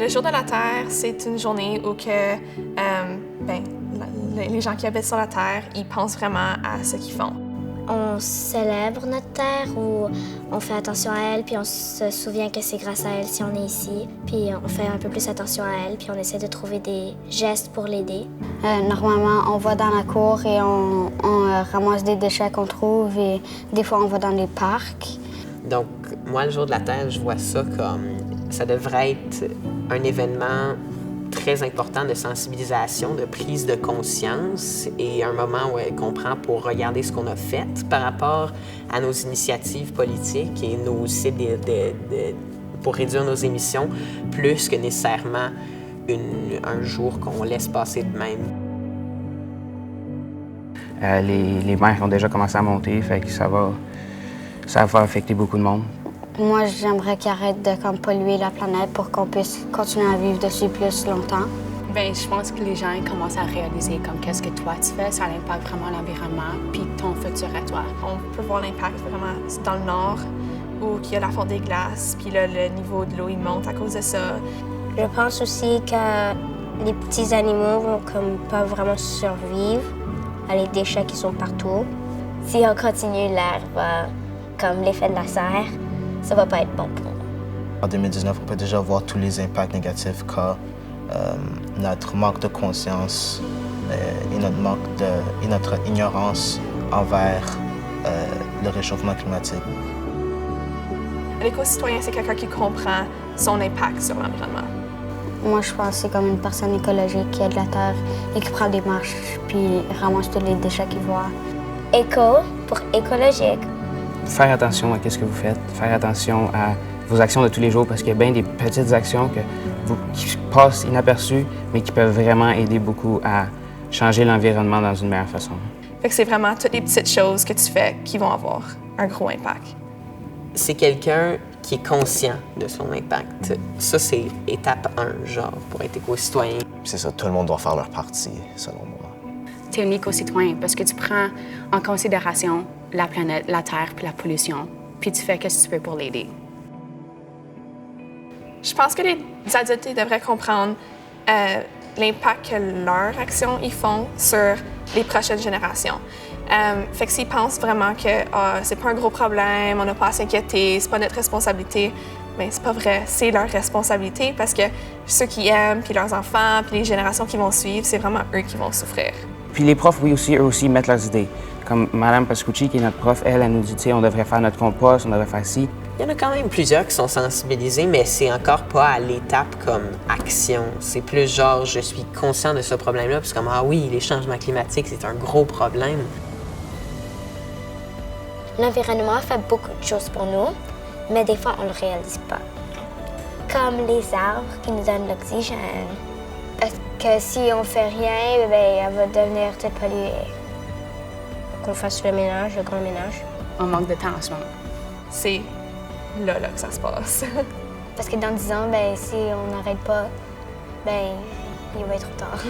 Le jour de la Terre, c'est une journée où les gens qui habitent sur la Terre, ils pensent vraiment à ce qu'ils font. On célèbre notre Terre ou on fait attention à elle, puis on se souvient que c'est grâce à elle si on est ici. Puis on fait un peu plus attention à elle, puis on essaie de trouver des gestes pour l'aider. Normalement, on va dans la cour et on ramasse des déchets qu'on trouve et des fois, on va dans les parcs. Donc, moi, le jour de la Terre, je vois ça comme... Ça devrait être un événement très important de sensibilisation, de prise de conscience et un moment qu'on prend pour regarder ce qu'on a fait par rapport à nos initiatives politiques et nos cibles pour réduire nos émissions, plus que nécessairement un jour qu'on laisse passer de même. Les mers ont déjà commencé à monter, fait que ça va affecter beaucoup de monde. Moi, j'aimerais qu'ils arrêtent de polluer la planète pour qu'on puisse continuer à vivre dessus plus longtemps. Bien, je pense que les gens commencent à réaliser comme qu'est-ce que toi tu fais, ça impacte vraiment l'environnement puis ton futur à toi. On peut voir l'impact vraiment dans le nord où il y a la fonte des glaces, puis là, le niveau de l'eau il monte à cause de ça. Je pense aussi que les petits animaux vont pas vraiment survivre à les déchets qui sont partout. Si on continue, l'air va comme l'effet de la serre, ça va pas être bon pour nous. En 2019, on peut déjà voir tous les impacts négatifs qu'a notre manque de conscience et notre ignorance envers le réchauffement climatique. L'éco-citoyen, c'est quelqu'un qui comprend son impact sur l'environnement. Moi, je pense que c'est comme une personne écologique qui aide la Terre et qui prend des marches puis ramasse tous les déchets qu'il voit. Éco pour écologique. Faire attention à ce que vous faites, faire attention à vos actions de tous les jours parce qu'il y a bien des petites actions qui passent inaperçues mais qui peuvent vraiment aider beaucoup à changer l'environnement dans une meilleure façon. Fait que c'est vraiment toutes les petites choses que tu fais qui vont avoir un gros impact. C'est quelqu'un qui est conscient de son impact. Ça, c'est étape 1, genre, pour être éco-citoyen. C'est ça, tout le monde doit faire leur partie, selon moi. Tu es un éco-citoyen parce que tu prends en considération la planète, la Terre puis la pollution, puis tu fais ce que tu peux pour l'aider. Je pense que les adultes devraient comprendre l'impact que leurs actions ils font sur les prochaines générations. Fait que s'ils pensent vraiment que c'est pas un gros problème, on n'a pas à s'inquiéter, c'est pas notre responsabilité, mais c'est pas vrai, c'est leur responsabilité parce que ceux qui aiment, puis leurs enfants, puis les générations qui vont suivre, c'est vraiment eux qui vont souffrir. Puis les profs, oui, eux aussi mettent leurs idées. Comme Mme Pascucci, qui est notre prof, elle nous dit, tu sais, on devrait faire notre compost, on devrait faire ci. Il y en a quand même plusieurs qui sont sensibilisés, mais c'est encore pas à l'étape comme action. C'est plus genre, je suis conscient de ce problème-là, puis c'est comme, ah oui, les changements climatiques, c'est un gros problème. L'environnement fait beaucoup de choses pour nous, mais des fois, on le réalise pas. Comme les arbres qui nous donnent l'oxygène. Parce que si on fait rien, elle va devenir toute polluée. Qu'on fasse le ménage, le grand ménage. On manque de temps en ce moment. C'est là que ça se passe. Parce que dans 10 ans, si on n'arrête pas, il va être trop tard.